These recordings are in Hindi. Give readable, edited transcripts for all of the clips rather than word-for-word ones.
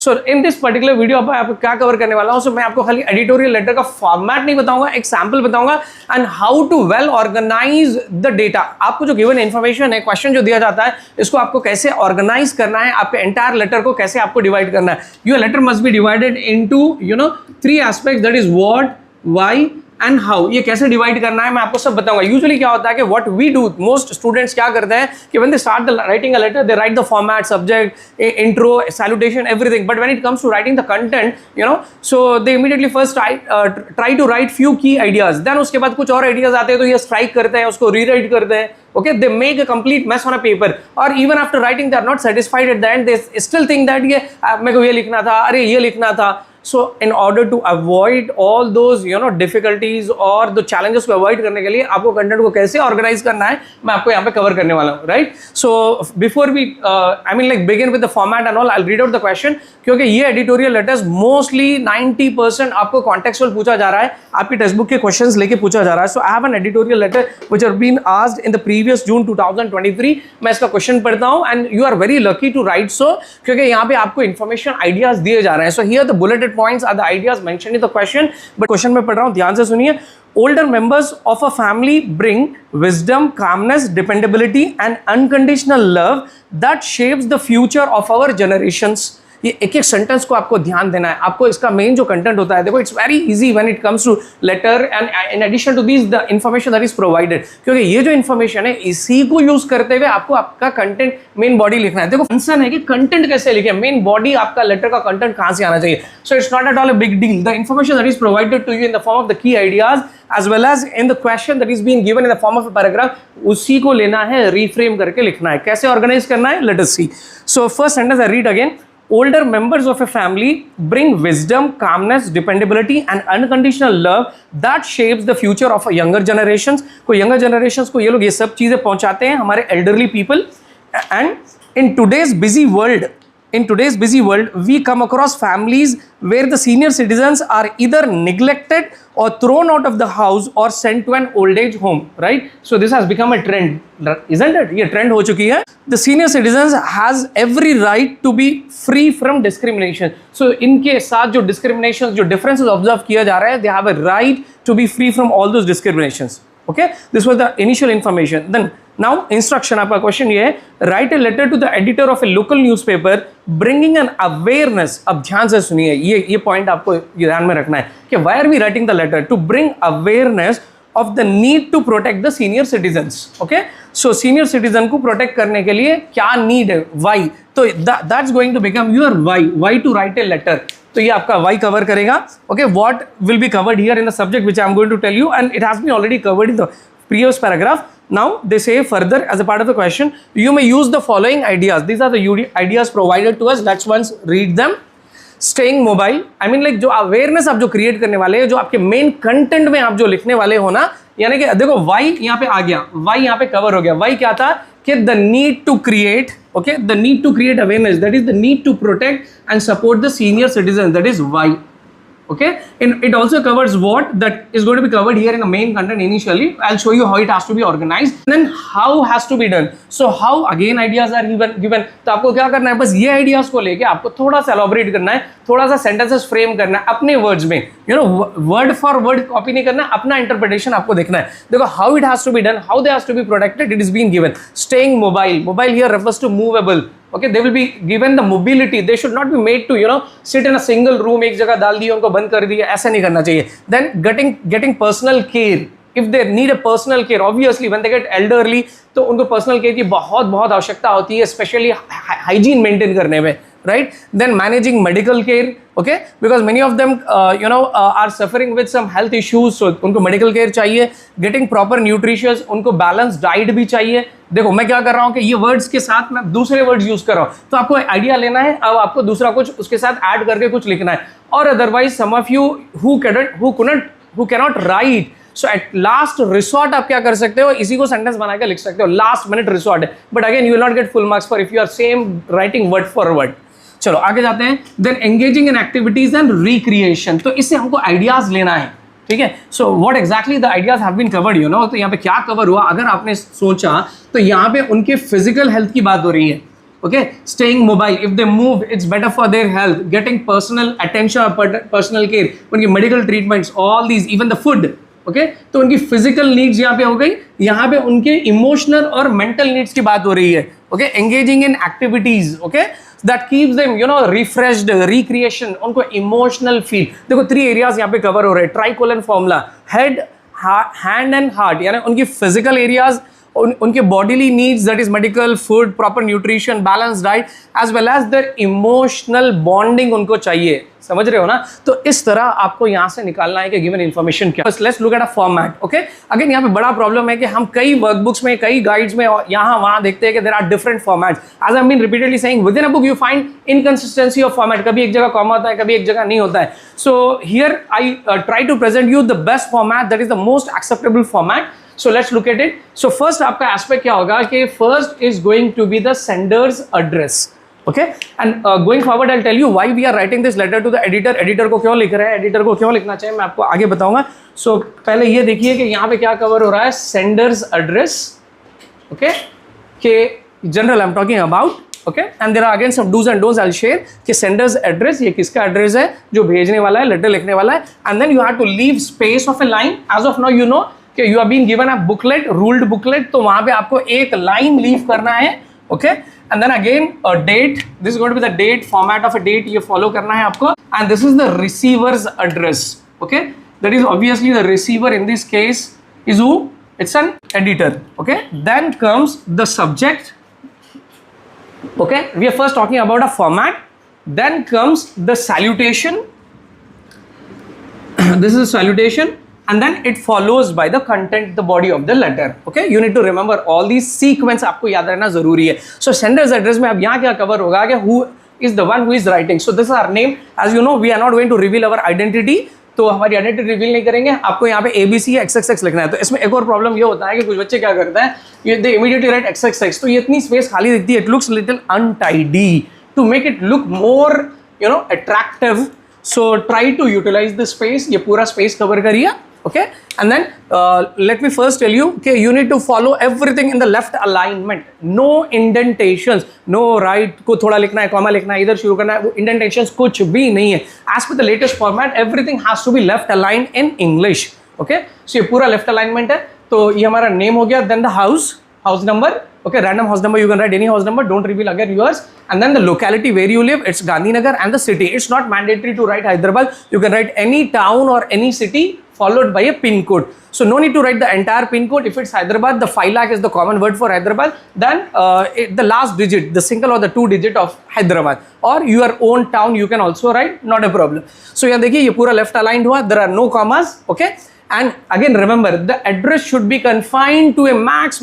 So in this particular video आपको क्या कवर करने वाला हूं, मैं आपको खाली एडिटोरियल लेटर का फॉर्मेट नहीं बताऊंगा, एक सैंपल बताऊंगा and how to well organise the data. आपको जो गिवन इन्फॉर्मेशन है, क्वेश्चन जो दिया जाता है, इसको आपको कैसे ऑर्गेनाइज करना है, आपके एंटायर लेटर को कैसे आपको डिवाइड करना है। Your letter must be divided into 3 aspects, that is what, why and how. ये कैसे डिवाइड करना है मैं आपको सब बताऊंगा। यूजुअली क्या होता है कि what we do, most students क्या करते हैं कि when they start the writing a letter, they write the format, subject, intro, salutation, everything, but when it comes to writing the content, so they immediately first try to write few key ideas, then उसके बाद कुछ और आइडियाज आते हैं तो ये स्ट्राइक करते हैं, उसको रीराइट करते हैं। Okay, they make a complete mess on a paper, or even after writing they are not satisfied at the end, they still think that ये मेरे को ये लिखना था, अरे ये लिखना था। So in order to avoid all those difficulties और the challenges को avoid करने के लिए आपको कंटेंट को कैसे ऑर्गेनाइज करना है मैं आपको यहाँ पे कवर करने वाला हूँ, right. So before we begin with the format and all, I will read out the question, क्योंकि ये एडिटोरियल लेटर्स मोस्टली 90% आपको कॉन्टेक्चुअल पूछा जा रहा है, आपकी टेक्स्ट बुक के क्वेश्चंस लेके पूछा जा रहा है। So I have an editorial letter which have been asked in the previous June 2023। मैं इसका क्वेश्चन पढ़ता हूँ and you are very lucky to write so, क्योंकि यहाँ पे आपको इन्फॉर्मेशन आइडियाज दिए जा रहे हैं। So here the bulleted points are the ideas mentioned in the question, but question में पढ़ रहा हूँ, ध्यान से सुनिए। Older members of a family bring wisdom, calmness, dependability and unconditional love that shapes the future of our generations। ये एक एक सेंटेंस को आपको ध्यान देना है, आपको इसका मेन जो कंटेंट होता है, देखो it's very easy when it comes to letter and in addition to this the information that is provided, क्योंकि ये जो इंफॉर्मेशन है इसी को यूज करते हुए आपको आपका कंटेंट मेन बॉडी लिखना है। देखो कंसर्न है कि कंटेंट कैसे लिखे, मेन बॉडी आपका लेटर का कंटेंट कहां से आना चाहिए। So it's not at all a big deal, the information that is provided to you in the form of the key ideas as well as in the question that is being given in the form of a paragraph, उसी को लेना है, reframe करके लिखना है। कैसे ऑर्गेनाइज करना है, let us see. So first sentence I read again. Older members of a family bring wisdom, calmness, dependability and unconditional love that shapes the future of younger generations. को younger generations को ये लोग ये सब चीजें पहुंचाते हैं, हमारे elderly people. And in today's busy world, we come across families where the senior citizens are either neglected or thrown out of the house or sent to an old age home, right? So this has become a trend, isn't it? ये trend हो चुकी है। The senior citizens has every right to be free from discrimination. So इनके साथ जो discriminations, जो differences observe किया जा रहा है, they have a right to be free from all those discriminations. Okay, this was the initial information. Then now instruction, आपका क्वेश्चन ये है, write a letter to the editor of a local newspaper bringing an awareness। अब ध्यान से सुनिए, ये पॉइंट आपको ध्यान में रखना है कि why are we writing the letter? To bring awareness of the need to protect the senior citizens. Okay, so senior citizen को protect करने के लिए क्या need है, why, तो that's going to become your why to write a letter। तो ये आपका why कवर करेगा। Okay, what will be covered here in the subject which I am going to tell you, and it has been already covered in the previous paragraph. Now they say further as a part of the question, you may use the following ideas. These are the ideas provided to us. Let's once read them. Staying mobile, I mean like जो अवेयरनेस आप जो क्रिएट करने वाले हैं, जो आपके मेन कंटेंट में आप जो लिखने वाले हो ना, यानी कि देखो वाई यहाँ पे आ गया, वाई यहाँ पे कवर हो गया। वाई क्या था कि the need to create, okay, the need to create awareness, that is the need to protect and support the senior citizen, that is why. Okay, and it also covers what that is going to be covered here in the main content initially. I'll show you how it has to be organized, and then how has to be done. So how again ideas are given. तो आपको क्या करना है, बस ये आइडियाज को लेके आपको थोड़ा सा एलॉबरेट करना है, थोड़ा सा सेंटेंसेस फ्रेम करना है अपने वर्ड्स में, वर्ड फॉर वर्ड कॉपी नहीं करना, अपना इंटरप्रिटेशन आपको देखना है। देखो how it has to be done, how they has to be protected, it is been given. Staying mobile here refers to movable. Okay, they will be given the mobility. They should not be made to sit in a single room, एक जगह डाल दिया उनको बंद कर दिया, ऐसा नहीं करना चाहिए। Then getting personal care. If they need a personal care, obviously when they get elderly, तो उनको personal care की बहुत आवश्यकता होती है, especially hygiene maintain करने में, right? Then managing medical care, okay, because many of them are suffering with some health issues, so उनको medical care चाहिए। Getting proper nutritious, उनको balanced diet भी चाहिए। देखो मैं क्या कर रहा हूँ कि ये वर्ड्स के साथ मैं दूसरे वर्ड्स यूज कर रहा हूँ, तो आपको आइडिया लेना है, अब आपको दूसरा कुछ उसके साथ ऐड करके कुछ लिखना है। और otherwise some of you who cannot write, so at last resort आप क्या कर सकते हो, इसी को सेंटेंस बना के लिख सकते हो, लास्ट मिनट रिसोर्ट है, but again you will not get full marks for if you are same writing word for word. चलो आगे जाते हैं। Then engaging in activities and recreation, तो इससे हमको आइडियाज लेना है, ठीक है। So what exactly the ideas have been covered, तो यहाँ पे क्या कवर हुआ, अगर आपने सोचा तो यहाँ पे उनके फिजिकल हेल्थ की बात हो रही है, okay, staying mobile, if they move it's better for their health, getting personal attention or personal care, उनकी medical treatments, all these, even the food, okay, तो उनकी physical needs यहाँ पे हो गई, यहाँ पे उनके emotional और mental needs की बात हो रही है, okay, engaging in activities, okay, that keeps them, you know, refreshed, recreation, उनको emotional feel, देखो 3 areas यहाँ पे cover हो रहे हैं, tricolon formula, head, hand and heart, यानी उनकी physical areas, उनके bodily needs, that is medical, food, proper nutrition, balanced diet, as well as their emotional bonding उनको चाहिए, समझ रहे हो ना? तो इस तरह आपको यहाँ से निकालना है कि given information क्या. First, let's look at a format, okay? Again यहाँ पे बड़ा problem है कि हम कई workbooks में, कई guides में यहाँ वहाँ देखते हैं कि there are different formats. As I've been repeatedly saying, within a book you find inconsistency of format. कभी एक जगह comma होता है, कभी एक जगह नहीं होता है. So here I try to present you the best format, that is the most acceptable format. So let's look at it. So first आपका aspect क्या होगा कि first is going to be the sender's address, okay? And going forward I'll tell you why we are writing this letter to the editor. Editor को क्यों लिख रहे हैं, editor को क्यों लिखना चाहिए, मैं आपको आगे बताऊंगा. So पहले ये देखिए कि यहाँ पे क्या cover हो रहा है, sender's address, okay? कि general I'm talking about, okay? And there are again some do's and don'ts I'll share कि sender's address, ये किसका address है जो भेजने वाला है, letter लिखने वाला है. And then you have to leave space of a line. As of now you know कि you have been given a booklet, ruled booklet, तो वहाँ पे आपको एक line leave करना है, okay? And then again a date, this is going to be the date, format of a date, ये follow करना है आपको. And this is the receiver's address, okay? That is obviously the receiver in this case is who? It's an editor, okay? Then comes the subject, okay? We are first talking about a format. Then comes the salutation. This is a salutation. And then it follows by the content, the body of the letter, okay? You need to remember all these sequence, आपको याद रहना जरूरी है. So sender's address में अब यहाँ क्या cover होगा कि who is the one who is writing. So this is our name. As you know, we are not going to reveal our identity. तो हमारी आइडेंटिटी रिवील नहीं करेंगे, आपको यहाँ पे ABC या XXX लिखना है. तो इसमें एक और प्रॉब्लम ये होता है कि कुछ बच्चे क्या करते हैं, ये दे इमीडिएटली राइट XXX, तो ये इतनी स्पेस खाली दिखती है, it looks little untidy. To make it look more you know attractive, so try to utilise the space. ये पूरा स्पेस कवर करिए, okay? And then let me first tell you okay, you need to follow everything in the left alignment. No indentations, no right को थोड़ा लिखना है, comma लिखना है, इधर शुरू करना है, वो indentations कुछ भी नहीं है. As per the latest format, everything has to be left aligned in English, okay? So ये पूरा left alignment है. तो ये हमारा name हो गया, then the house number, okay, random house number, you can write any house number, don't reveal again yours. And then the locality where you live, it's Gandhinagar, and the city. It's not mandatory to write Hyderabad, you can write any town or any city followed by a pin code. So no need to write the entire pin code. If it's Hyderabad, the 5 lakh is the common word for Hyderabad, then the last digit, the single or the 2 digit of Hyderabad, or your own town you can also write, not a problem. So यहाँ देखिए ये पूरा left aligned हुआ, there are no commas, okay? And again remember, the address should be confined to a max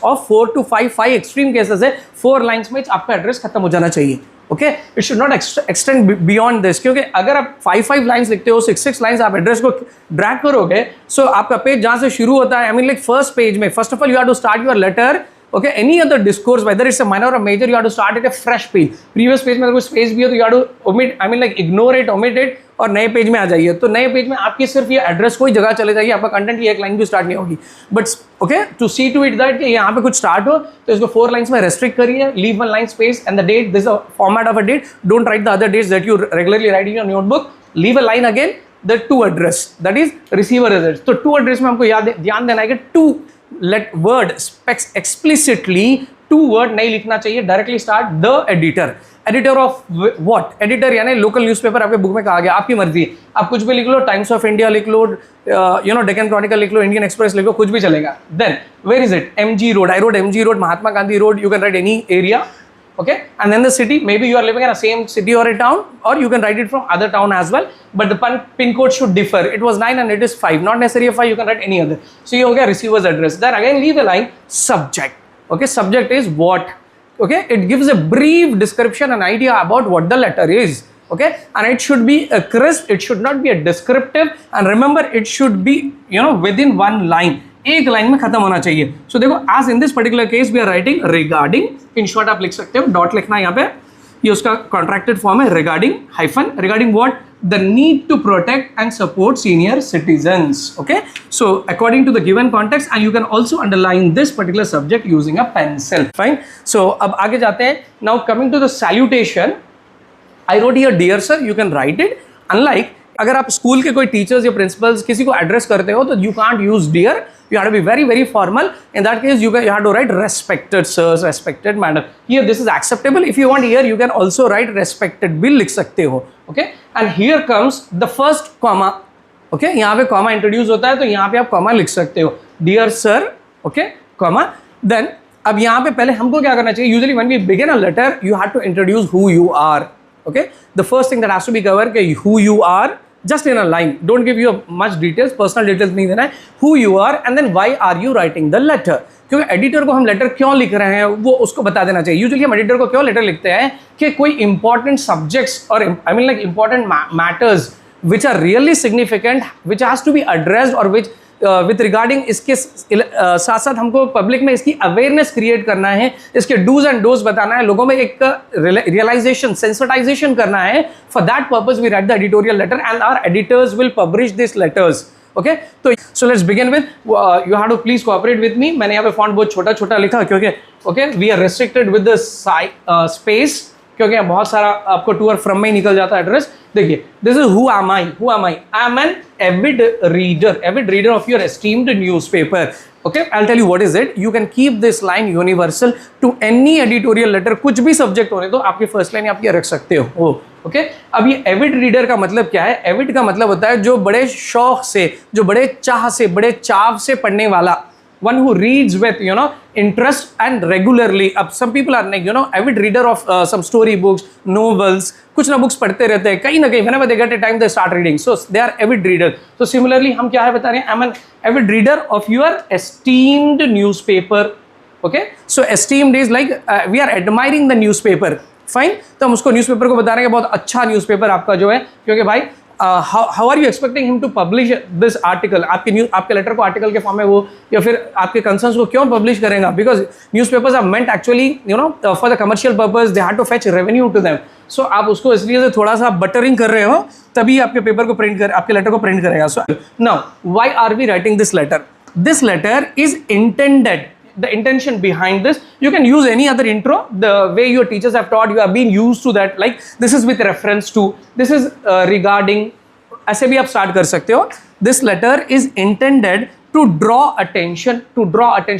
of 4 to 5 extreme cases है 4 lines में आपका एड्रेस खत्म हो जाना चाहिए, okay? It should not extend beyond this, क्योंकि अगर आप 5 लाइन्स लिखते हो, 6 लाइन्स आप एड्रेस को ड्रैग करोगे, सो आपका पेज जहाँ से शुरू होता है, I mean like first page में, first of all you have to start your letter, okay? Any other discourse, whether it's a minor or major, you have to start at a fresh page. Previous page में अगर कोई space भी हो तो you have to omit, I mean like ignore it, omit it, और नए पेज में आ जाइए. तो नए पेज में आपकी सिर्फ ये एड्रेस कोई जगह चले जाइए, आपका कंटेंट ये एक लाइन भी स्टार्ट नहीं होगी. But okay, to see to it that कि यहाँ पे कुछ स्टार्ट हो तो इसको 4 लाइन्स में रेस्ट्रिक्ट करिए, leave 1 line space and the date, this format of a date, don't write the other dates that you regularly write in your notebook, leave a line again the to address, that is receiver address. तो टू एड्रेस में हमको ध्यान देना है कि to let word specs explicitly, to word नहीं लिखना चाहिए, directly start the editor. Editor of what? Editor यानी लोकल न्यूज़पेपर आपके बुक में कहा गया, आपकी मर्जी, आप कुछ भी लिख लो, टाइम्स ऑफ इंडिया लिख लो, यू नो डेक्कन क्रॉनिकल लिख लो, इंडियन एक्सप्रेस लिख लो, कुछ भी चलेगा. Then where is it? MG road, I road MG road, Mahatma Gandhi road, you can write any area, okay? And then the city, maybe you are living in a same city or a town, or you can write it from other town as well, but the pin code should differ. It was 9 and it is 5, not necessarily 5, you can write any other. So you have receiver's address. Then again leave a line, subject, okay? Subject is what, okay? It gives a brief description, an idea about what the letter is, okay? And it should be a crisp, it should not be a descriptive, and remember it should be, you know, within 1 line, एक लाइन में खत्म होना चाहिए. सो देखो, as in this particular case we are writing regarding, in short आप लिख सकते हो, डॉट लिखना है यहाँ पे, ये उसका कॉन्ट्रैक्टेड फॉर्म है, regarding hyphen, regarding what, the need to protect and support senior citizens. Okay, so according to the given context, and you can also underline this particular subject using a pencil. Fine. So अब आगे जाते हैं. Now coming to the salutation, I wrote here dear sir, you can write it. Unlike अगर आप स्कूल के कोई टीचर्स या प्रिंसिपल्स किसी को एड्रेस करते हो तो you can't use dear, you have to be very very formal. In that case you have to write respected sir, respected madam. Here this is acceptable. If you want here you can also write respected भी लिख सकते हो. Okay, and here comes the first comma. Okay, यहाँ पे कॉमा इंट्रोड्यूस होता है तो यहाँ पे आप कॉमा लिख सकते हो, dear sir. Okay, comma. Then अब यहाँ पे पहले हमको क्या करना चाहिए, usually when we begin a letter you have to introduce who you are. Okay, the first thing that has to be cover कि who you are, just in a line, don't give you much details, personal details नहीं देना है. Who you are and then why are you writing the letter. क्योंकि एडिटर को हम लेटर क्यों लिख रहे हैं वो उसको बता देना चाहिए. यूजुअली हम एडिटर को क्यों लेटर लिखते हैं कि कोई इंपॉर्टेंट सब्जेक्ट्स और I mean like important matters which are really significant, which has to be addressed और विच विथ रिगार्डिंग इसके साथ साथ हमको पब्लिक में इसकी अवेयरनेस क्रिएट करना है, इसके डूज एंड डोज बताना है, लोगों में एक रियलाइजेशन, सेंसिटाइजेशन करना है. For that purpose we write the editorial letter and our editors will publish this letters. Okay, तो so let's begin with, you have to please cooperate with me. मैंने यहाँ पे फॉन्ट बहुत छोटा छोटा लिखा क्योंकि okay we are restricted with the space, क्योंकि बहुत सारा आपको टू और फ्रॉम में ही निकल जाता है एड्रेस. देखिए, this is who am I. I am an avid reader of your esteemed newspaper. Okay, I will tell you what is it. You can keep this line universal to any editorial letter. कुछ भी सब्जेक्ट होने तो आपकी फर्स्ट लाइन आप ये रख सकते हो. ओके, अब ये एविड रीडर का मतलब क्या है. एविड का मतलब होता है जो बड़े शौक से, जो बड़े चाह से, बड़े चाव से पढ़ने वाला. One who reads with interest and regularly. अब some people are like avid reader of some story books, novels. कुछ ना बुक्स पढ़ते रहते हैं कहीं ना कहीं. whenever they get a time they start reading, so they are avid reader. So similarly हम क्या है बता रहे हैं, I'm an avid reader of your esteemed newspaper. Okay, so esteemed is like we are admiring the newspaper. Fine, तो हम उसको न्यूज़पेपर को बता रहे हैं बहुत अच्छा न्यूज़पेपर आपका जो है, क्योंकि भाई how are you expecting him to publish this article. आपके लेटर को आर्टिकल के फॉर्म में वो या फिर आपके कंसर्न्स को क्यों पब्लिश करेगा, because newspapers are meant actually for the commercial purpose, they have to fetch revenue to them. So आप उसको इसलिए से थोड़ा सा बटरिंग कर रहे हो तभी आपके पेपर को प्रिंट कर, आपके लेटर को प्रिंट करेगा. So now why are we writing this letter. This letter is intended, the intention behind this, you can use any other intro the way your teachers have taught, you have been used to that, like this is with reference to, this is regarding, ऐसे भी आप start कर सकते हो. This letter is intended to draw attention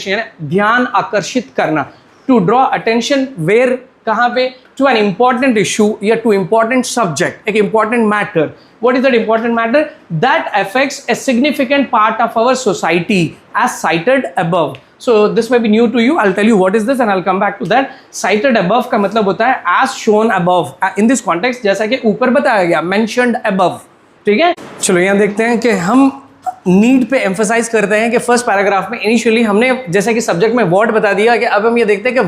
यानी ध्यान आकर्षित करना. To draw attention where, कहाँ पे, to an important issue या to important subject, एक important matter. What is that important matter? That affects a significant part of our society as cited above. So this may be new to you. I'll tell you what is this and I'll come back to that. Cited above का मतलब होता है as shown above. In this context, जैसा कि ऊपर बताया गया, mentioned above. ठीक है, चलो यहाँ देखते हैं कि हम नीड पे एम्फसाइज करते हैं कि फर्स्ट पैराग्राफ में इनिशियली हमने जैसे कि सब्जेक्ट में वर्ड बता दिया कि अब हम ये देखते हैं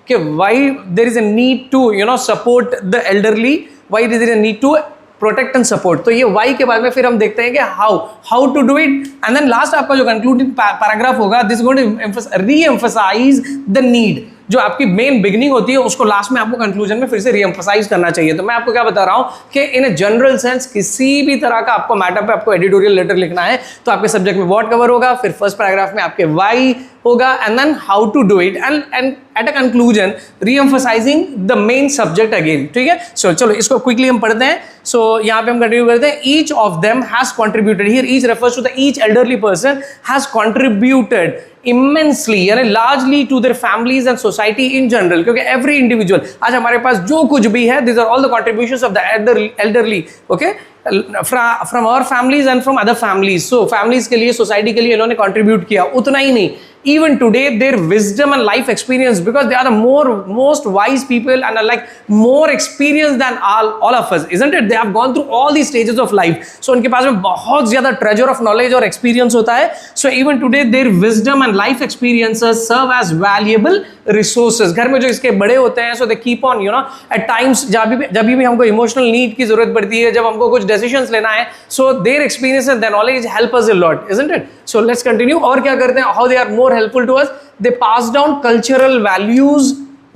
कि why there is a need to support the elderly, why there is a need to protect and support. तो ये वाई के बाद में फिर हम देखते हैं कि how to do it, and then last आपका जो कंक्लूडिंग पैराग्राफ होगा, this going to reemphasize the need. जो आपकी मेन बिगनिंग होती है उसको लास्ट में आपको कंक्लूजन में फिर से रीएम्फसाइज करना चाहिए. तो मैं आपको क्या बता रहा हूँ कि इन ए जनरल सेंस किसी भी तरह का आपको मैटर पे आपको एडिटोरियल लेटर लिखना है तो आपके सब्जेक्ट में व्हाट कवर होगा, फिर फर्स्ट पैराग्राफ में आपके वाई होगा, and then how to do it, and at a conclusion reemphasizing the main subject again. ठीक है, सो चलो इसको क्विकली हम पढ़ते हैं. सो यहाँ पे हम कंटिन्यू करते हैं. Each of them has contributed, here each refers to the each elderly person has contributed immensely यानी largely to their families and society in general, क्योंकि every individual, आज हमारे पास जो कुछ भी है, these are all the contributions of the elderly, okay, from our families and from other families. So families के लिए, society के लिए इन्होंने contribute किया. उतना ही नहीं, even today their wisdom and life experience, because they are the most wise people and are like more experienced than all of us, isn't it? They have gone through all these stages of life, so उनके पास में बहुत ज़्यादा treasure of knowledge और experience होता है. So even today their wisdom and life experiences serve as valuable resources. घर में जो इसके बड़े होते हैं, so they keep on at times जब भी हमको emotional need की ज़रूरत पड़ती है, जब हमको कुछ decisions लेना है, so their experience and their knowledge help us a lot, isn't it? So let's continue. और क्या करते हैं, how they are more helpful to us, they pass down cultural values,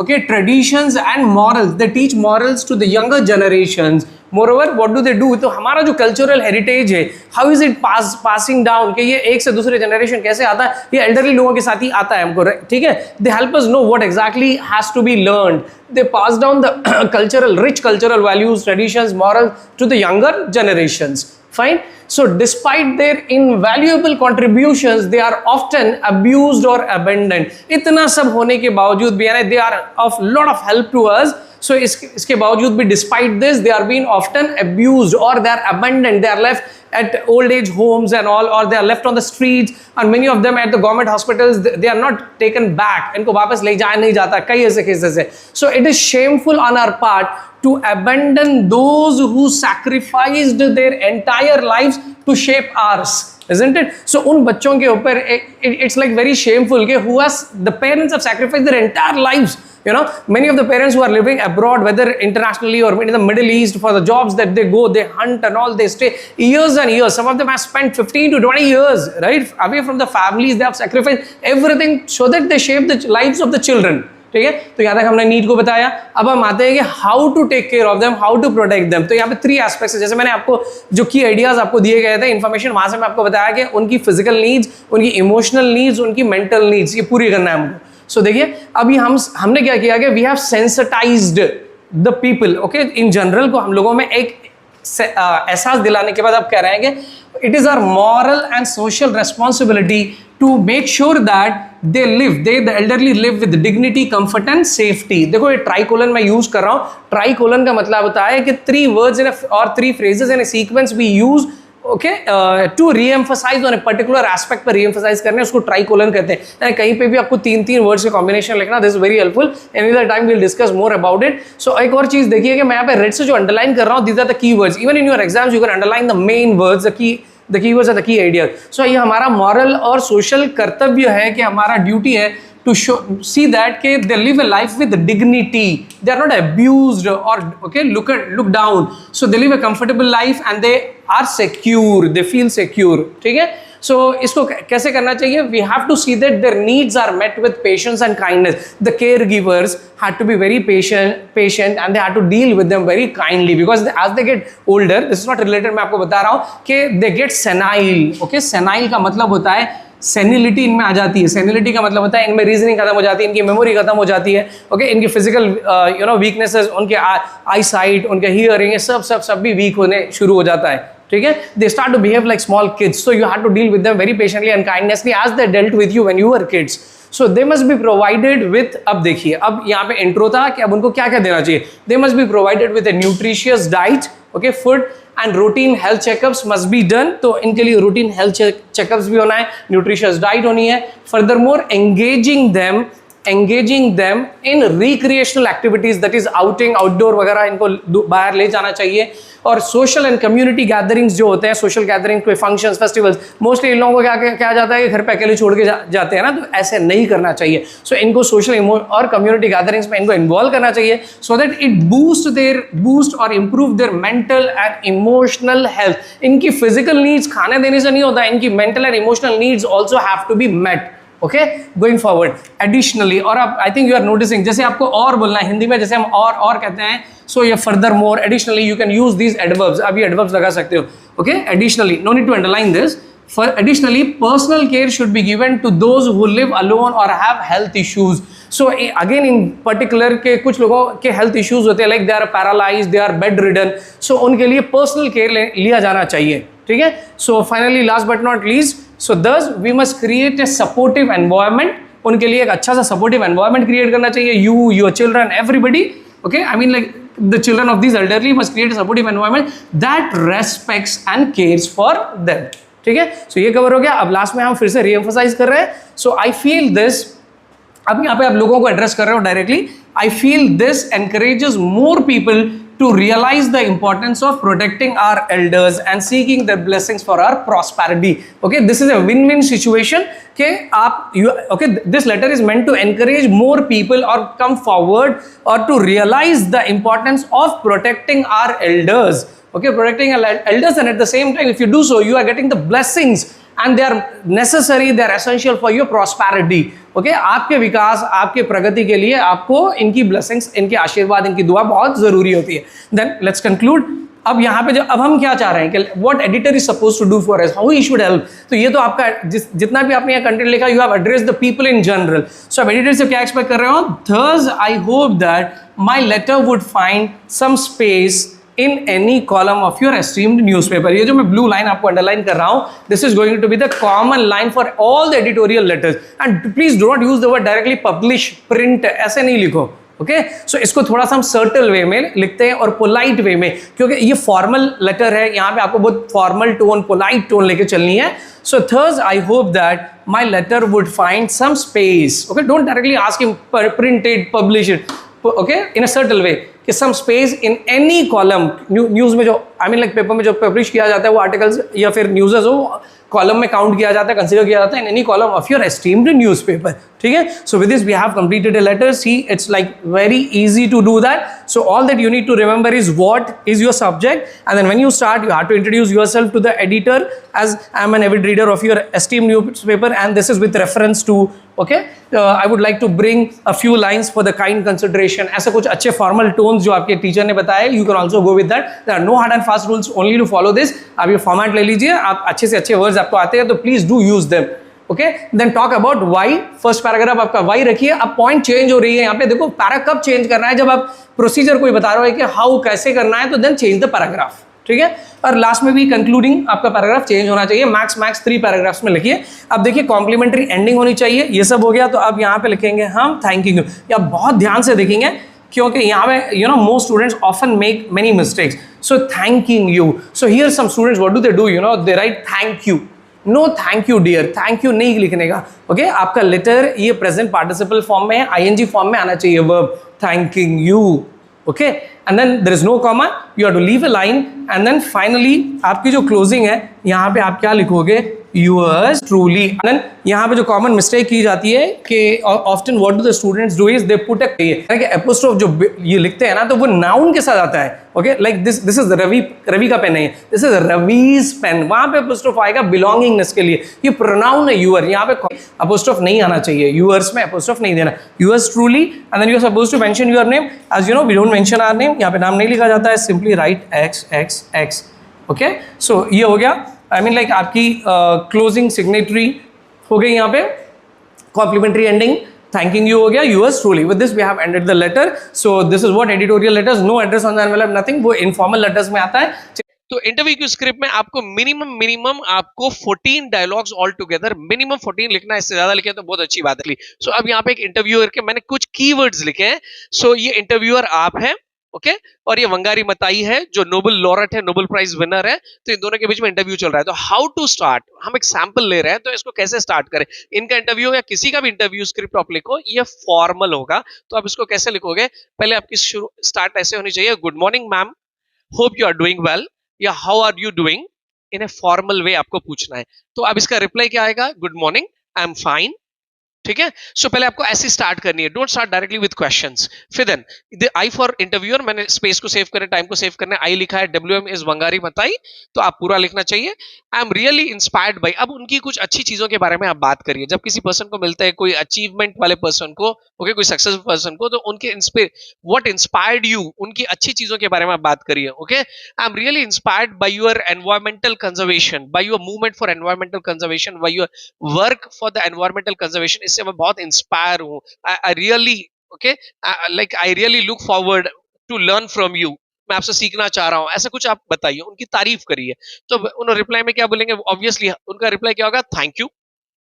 okay, traditions and morals. They teach morals to the younger generations. Moreover, what do they do? तो हमारा जो कल्चरल हेरिटेज है, how is it passing down, कि ये एक से दूसरे जनरेशन कैसे आता है, ये एल्डरली लोगों के साथ ही आता है हमको, ठीक है. They help us know what exactly has to be learned. They pass down the cultural rich cultural values, traditions, moral to the younger generations. Fine. So despite their invaluable contributions, they are often abused or abandoned. इतना सब होने के बावजूद भी, यानी they are of lot of help to us. So इसके बावजूद भी, despite this, they are being often abused or they are abandoned. They are left at old age homes and all, or they are left on the streets, and many of them at the government hospitals. They are not taken back. इनको वापस ले जाया नहीं जाता कई ऐसे केसेस है. So it is shameful on our part to abandon those who sacrificed their entire lives to shape ours, isn't it? So उन बच्चों के ऊपर it's like very shameful कि who has, the parents have sacrificed their entire lives. You know, many of the parents who are living abroad, whether internationally or in the Middle East, for the jobs that they go, they hunt and all, they stay years and years. Some of them have spent 15 to 20 years, right, away from the families. They have sacrificed everything so that they shape the lives of the children. ठीक है, तो यहाँ तक हमने नीड को बताया. अब हम आते हैं कि how to take care of them, how to protect them. तो यहाँ पे 3 एस्पेक्ट्स है. जैसे मैंने आपको जो की आइडियाज आपको दिए गए थे, इन्फॉर्मेशन वहां से मैं आपको बताया कि उनकी फिजिकल नीड्स, उनकी इमोशनल नीड्स, उनकी मेंटल नीड्स, ये पूरी करना है हमको. सो देखिए, अभी हमने क्या किया कि we have sensitised the people, okay, in general को हम लोगों में एक एहसास दिलाने के बाद आप कह रहे हैं कि it is our moral and social responsibility to make sure that they live, the elderly live with dignity, comfort and safety. देखो ये ट्राइकोलन मैं यूज कर रहा हूँ. ट्राइकोलन का मतलब होता है कि 3 वर्ड्स और 3 phrases in a sequence we use, okay, to reemphasize on a particular aspect पर रीएम्फसाइज करने, उसको ट्राइकोलन कहते हैं. यानी कहीं पे भी आपको 3 वर्ड्स के कॉम्बिनेशन लिखना, this is very helpful. Any other time we will discuss more about it. So एक और चीज देखिए कि मैं यहाँ पे रेड से जो अंडरलाइन कर रहा हूँ, these are the key words. Even in your exams you can underline the main words, the keywords are the key ideas. So ये हमारा मॉरल और सोशल कर्तव्य है कि हमारा ड्यूटी है to see that कि they live a life with dignity, they are not abused or okay look down. So they live a comfortable life and they are secure, they feel secure. ठीक है. So इसको कैसे करना चाहिए? We have to see that their needs are met with patience and kindness. The caregivers had to be very patient and they had to deal with them very kindly, because as they get older, this is not related, मैं आपको बता रहा हूँ कि they get senile. Okay, senile का मतलब होता है सेनिलिटी इनमें आ जाती है. सेनिलिटी का मतलब होता है इनमें रीजनिंग खत्म हो जाती है, इनकी मेमोरी खत्म हो जाती है. ओके, इनकी फिजिकल वीकनेसेस, उनके आई साइट, उनके हियरिंग, सब भी वीक होने शुरू हो जाता है. ठीक है, they start to behave like small kids. So you have to deal with them very patiently and kindnessly as they dealt with you when you were kids. So they must be provided with, अब देखिए, अब यहाँ पे इंट्रो था कि अब उनको क्या क्या देना चाहिए. दे must be provided with A nutritious diet, okay, food and routine health checkups must be done. तो इनके लिए रूटीन हेल्थ चेकअप्स भी होना है, न्यूट्रिशियस डाइट होनी है. Furthermore engaging them in recreational activities, that is outing, outdoor वगैरह, इनको बाहर ले जाना चाहिए. और सोशल एंड कम्युनिटी गैदरिंग्स जो होते हैं, सोशल गैदरिंग, कोई फंक्शंस, फेस्टिवल्स, मोस्टली इन लोगों को क्या जाता है कि घर पे अकेले छोड़ के जाते हैं ना, तो ऐसे नहीं करना चाहिए. सो इनको सोशल और कम्युनिटी गैदरिंग्स में इनको इन्वॉल्व करना चाहिए, सो दैट इट बूस्ट और improve their mental and emotional health. इनकी फिजिकल नीड्स खाने देने से नहीं होता, इनकी mental and emotional needs also have to be met. Okay, going forward. Additionally, और आप I think you are noticing, जैसे आपको और बोलना है हिंदी में, जैसे हम और कहते हैं, सो ये furthermore, additionally, you can use these adverbs. अब ये एडवर्ब्स लगा सकते हो. Okay, additionally, no need to underline this. For additionally, personal care should be given to those who live alone or have health issues. So again, in particular, के कुछ लोगों के health issues होते हैं, like they are paralyzed, they are bedridden. So उनके लिए personal care लिया जाना चाहिए. ठीक है. So finally, last but not least, so thus we must create a supportive environment. उनके लिए एक अच्छा सा supportive environment create करना चाहिए. You, your children, everybody. Okay, I mean like the children of these elderly must create a supportive environment that respects and cares for them. ठीक है. सो ये कवर हो गया. अब लास्ट में हम फिर से रीएम्फसाइज कर रहे हैं. सो आई फील दिस, अब यहाँ पे आप लोगों को एड्रेस कर रहे हो directly. I feel this encourages more people to realize the importance of protecting our elders and seeking their blessings for our prosperity. Okay, this is a win-win situation. Okay, this letter is meant to encourage more people or come forward or to realize the importance of protecting our elders. Okay, protecting our elders, and at the same time, if you do so, you are getting the blessings, and they are necessary, they are essential for your prosperity. Okay आपके विकास, आपके प्रगति के लिए आपको इनकी ब्लेसिंग्स, इनके आशीर्वाद, इनकी दुआ बहुत जरूरी होती है। Then let's conclude. अब यहाँ पे जो अब हम क्या चाह रहे हैं कि what editor is suppose to do for us, how he should help. तो ये तो आपका जितना भी आपने यहाँ कंटेंट लिखा, you have address the people in general. So अब एडिटर से क्या एक्सपेक्ट कर रहे हो? Thus I hope that my letter would find some space in any column of your esteemed newspaper। ये जो मैं blue line आपको underline कर रहा हूँ, this is going to be the common line for all the editorial letters, and please do not use the word directly publish, print, ऐसे नहीं लिखो। ओके सो इसको थोड़ा सा हम सर्टल वे में लिखते हैं और पोलाइट वे में, क्योंकि ये फॉर्मल लेटर है, यहाँ पे आपको बहुत फॉर्मल टोन, पोलाइट टोन लेके चलनी है। So thus I hope that my letter would find some space. Okay don't directly ask him print it, publish it, okay in a subtle way कि some space in any column, news में जो आई मीन लाइक पेपर में जो पब्लिश किया जाता है वो आर्टिकल्स या फिर न्यूज़ेस हो, कॉलम में काउंट किया जाता है, कंसीडर किया जाता है in any column of your esteemed newspaper. ठीक है, so with this we have completed a letter. See it's like very easy to do that. So all that you need to remember is what is your subject, and then when you start you have to introduce yourself to the editor as I am an avid reader of your esteemed newspaper, and this is with reference to, okay, I would like to bring a few lines for the kind consideration। ऐसे कुछ अच्छे formal tones जो आपके टीचर ने बताए, you can also go with that। There are no hard and fast rules, only to follow this। आप ये format ले लीजिए, आप अच्छे से अच्छे words आपको आते हैं तो please do use them। Okay then talk about why. First paragraph आपका वाई रखिए। अब पॉइंट चेंज हो रही है यहाँ पे, देखो पैरा कब चेंज करना है, जब आप प्रोसीजर कोई बता रहे हो कि हाउ कैसे करना है, तो देन चेंज द पैराग्राफ। ठीक है, और लास्ट में भी कंक्लूडिंग आपका पैराग्राफ चेंज होना चाहिए। मैक्स 3 पैराग्राफ्स में लिखिए। अब देखिए कॉम्प्लीमेंट्री एंडिंग होनी चाहिए। ये सब हो गया, तो अब यहाँ पे लिखेंगे हम थैंक यू। या बहुत ध्यान से देखेंगे क्योंकि यहाँ पे you know most students often make many mistakes. So thanking you, so here some students what do they do, you know they write thank you. No thank you dear, thank you नहीं लिखने का। ओके आपका लेटर ये प्रेजेंट पार्टिसिपल फॉर्म में, आईएनजी फॉर्म में आना चाहिए verb thanking you. Okay and then there is no comma, you have to leave a line, and then finally आपकी जो क्लोजिंग है यहाँ पे आप क्या लिखोगे, yours truly। and then यहाँ पे जो कॉमन मिस्टेक की जाती है कि often what do the students do is they put a apostrophe जो ये लिखते हैं ना, तो वो नाउन के साथ आता है। Okay like this is Ravi, Ravi का पेन है, दिस इज रवीज पेन, वहां पे एपोस्ट्रोफ आएगा बिलोंगिंगनेस के लिए। ये प्रोनाउन है यूअर, यहाँ पे एपोस्ट्रोफ नहीं आना चाहिए, यूअर्स में एपोस्ट्रोफ नहीं देना। yours truly and then you are supposed to mention your name, as you know we don't mention our name, यहाँ पे नाम नहीं लिखा जाता है, simply write XXX। Okay so ये हो गया, आई मीन लाइक आपकी क्लोजिंग सिग्नेटरी हो गई, यहाँ पे कॉम्प्लीमेंट्री एंडिंग थैंकिंग यू हो गया, yours truly। With this we have ended the letter. So this is what editorial letters, no address on the envelope, nothing, वो इनफॉर्मल लेटर्स में आता है। तो इंटरव्यू की स्क्रिप्ट में आपको मिनिमम आपको 14 डायलॉग्स ऑल टुगेदर, मिनिमम 14 लिखना है, इससे ज्यादा लिखे तो बहुत अच्छी बात है। सो अब यहाँ पे एक इंटरव्यूअर के मैंने कुछ कीवर्ड्स लिखे हैं। सो ये इंटरव्यूअर आप है, ओके और ये वंगारी मताई है जो नोबेल लॉरेट है, नोबेल प्राइज विनर है। तो इन दोनों के बीच में इंटरव्यू चल रहा है। तो हाउ टू स्टार्ट, हम एक सैंपल ले रहे हैं, तो इसको कैसे स्टार्ट करें। इनका इंटरव्यू या किसी का भी इंटरव्यू स्क्रिप्ट आप लिखो, ये फॉर्मल होगा, तो आप इसको कैसे लिखोगे। पहले आपकी स्टार्ट ऐसे होनी चाहिए, good morning ma'am, hope you are doing well, या how are you doing, in a formal way आपको पूछना है। तो अब इसका रिप्लाई क्या आएगा, good morning, I am fine. ठीक है, सो पहले आपको ऐसी स्टार्ट करनी है, don't start directly with questions. फिर देन आई फॉर इंटरव्यूअर, मैंने स्पेस को सेव करने, टाइम को सेव करने, आई लिखा है, WM इज वंगारी मताई, तो आप पूरा लिखना चाहिए। आई एम रियली इंस्पायर्ड बाय, अब उनकी कुछ अच्छी चीजों के बारे में आप बात करिए। जब किसी पर्सन को मिलता है, कोई अचीवमेंट वाले पर्सन को, ओके कोई सक्सेसफुल पर्सन को, तो उनके व्हाट इंस्पायर्ड यू, उनकी अच्छी चीजों के बारे में आप बात करिए। Okay I am really inspired by your environmental conservation, by your movement for environmental conservation, by your work for the environmental conservation, इससे मैं बहुत इंस्पायर हूं। I really okay like I really look forward to learn from you, मैं आपसे सीखना चाह रहा हूं। ऐसा कुछ आप बताइए, उनकी तारीफ करिए। तो उन्होंने रिप्लाई में क्या बोलेंगे, ऑब्वियसली उनका रिप्लाई क्या होगा, thank you,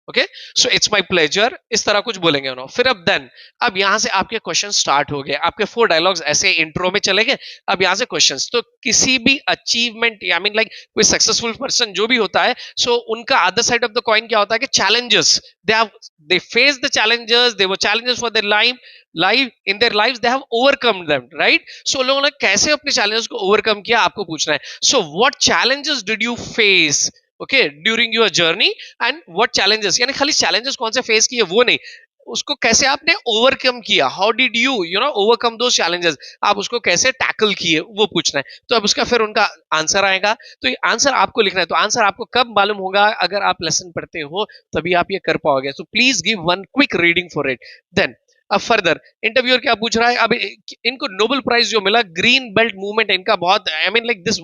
okay so it's my pleasure, इस तरह कुछ बोलेंगे उन्होंने। फिर अब यहां से आपके क्वेश्चन स्टार्ट हो गए। आपके 4 डायलॉग्स ऐसे इंट्रो में चले गए। अब यहां से क्वेश्चंस, तो किसी भी अचीवमेंट आई मीन लाइक कोई सक्सेसफुल पर्सन जो भी होता है, सो उनका other side of the coin क्या होता है कि challenges, they face the challenges, they were challenges for their life in their lives, they have overcome them, right. So लोगों ने कैसे अपने चैलेंजेस को ओवरकम किया, आपको पूछना है। So what challenges did you face, okay during your journey, and what challenges, यानी खाली चैलेंजेस कौन से फेस किए वो नहीं, उसको कैसे आपने ओवरकम किया, how did you you know overcome दो चैलेंजेस, आप उसको कैसे टैकल किए, वो पूछना है। तो अब उसका फिर उनका आंसर आएगा, तो ये आंसर आपको लिखना है। तो आंसर आपको कब मालूम होगा? अगर आप लेसन पढ़ते हो तभी आप ये कर पाओगे। So please give one quick reading for it. Then अब फर्दर इंटरव्यूअर क्या पूछ रहा है? अब इनको नोबेल प्राइज जो मिला ग्रीन बेल्ट मूवमेंट, इनका बहुत आई mean like this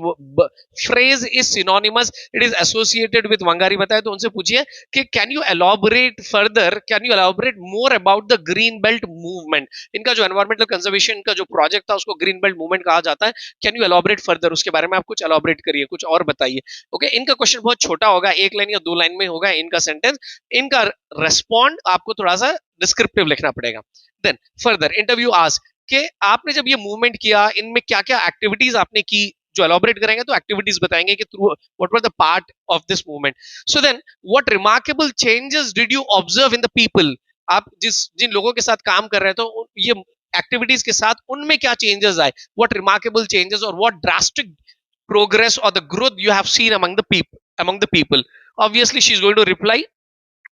phrase is synonymous, it is associated with Wangari बताया। तो उनसे पूछिए कि can you elaborate further, can you elaborate more about the green belt movement. इनका जो एनवायरमेंटल कंजर्वेशन का जो प्रोजेक्ट था उसको ग्रीन बेल्ट मूवमेंट कहा जाता है। कैन यू एलॉबरेट फर्दर, उसके बारे में आप कुछ एलॉबरेट करिए, कुछ और बताइए। ओके, इनका क्वेश्चन बहुत छोटा होगा, एक लाइन या 2 लाइन में होगा इनका सेंटेंस। इनका रेस्पॉन्ड आपको थोड़ा सा डिस्क्रिप्टिव लिखना पड़ेगा। देन फर्दर इंटरव्यू आस्क कि आपने जब ये मूवमेंट किया इनमें क्या क्या एक्टिविटीज आपने की, जो एलॉबरेट करेंगे तो एक्टिविटीज बताएंगे कि through what were the part of this movement. So then what remarkable changes did you observe in the people, आप जिन लोगों के साथ काम कर रहे हैं तो ये एक्टिविटीज के साथ उनमें क्या चेंजेस आए, व्हाट रिमार्केबल चेंजेस और what drastic progress or the growth you have seen among the people. Obviously she is going to reply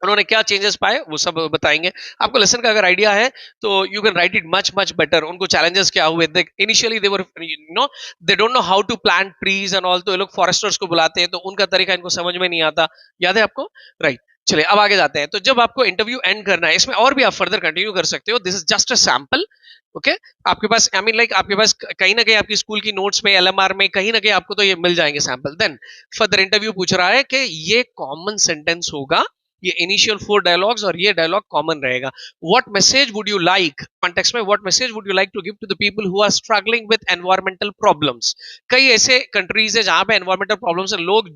उन्होंने क्या चेंजेस पाए वो सब बताएंगे। आपको लेसन का अगर आइडिया है तो you can write it much much better. उनको चैलेंजेस क्या हुए, initially they were you know they don't know how to plant trees and all, तो ये लोग फॉरेस्टर्स को बुलाते हैं तो उनका तरीका इनको समझ में नहीं आता। याद है आपको? राइट। चलिए अब आगे जाते हैं। तो जब आपको इंटरव्यू एंड करना है, इसमें और भी आप फर्दर कंटिन्यू कर सकते हो, this is just a sample. Okay, आपके पास आई मीन लाइक आपके पास कहीं ना कहीं आपकी स्कूल की नोट्स में एलएमआर में कहीं ना कहीं आपको तो ये मिल जाएंगे सैंपल। देन फर्दर इंटरव्यू पूछ रहा है कि ये कॉमन सेंटेंस होगा, ये इनिशियल 4 डायलॉग्स और ये डायलॉग कॉमन रहेगा। What message would you like, context में what message would you like to give to the people who are struggling with environmental problems. कई ऐसे कंट्रीज है जहां पे एनवायरमेंटल प्रॉब्लम्स से लोग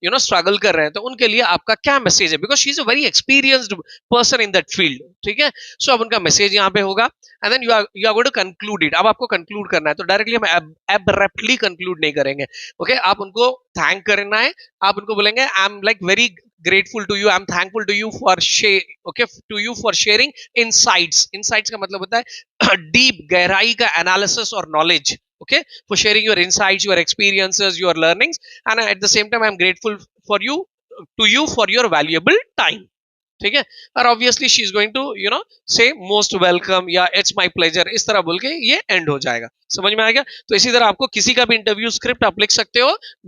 स्ट्रगल कर रहे हैं, तो उनके लिए आपका क्या मैसेज है, because she is a very experienced person in that field. ठीक है, सो अब उनका मैसेज यहाँ पे होगा and then you are going to conclude it. अब आपको कंक्लूड करना है, तो डायरेक्टली हम एब्रप्टली कंक्लूड नहीं करेंगे। ओके, आप उनको थैंक करना है, आप उनको बोलेंगे I am like very grateful to you, I'm thankful to you for sharing insights। insights का मतलब होता है deep, गहराई का analysis और knowledge। okay, for sharing your insights, your experiences, your learnings, and at the same time I'm grateful for you to you for your valuable time। ठीक है, और obviously she is going to say most welcome या इट्स माय प्लेजर, इस तरह बोल के ये एंड हो जाएगा। समझ में आ गया? तो इसी तरह आपको किसी का भी इंटरव्यू स्क्रिप्ट आप लिख सकते हो, बट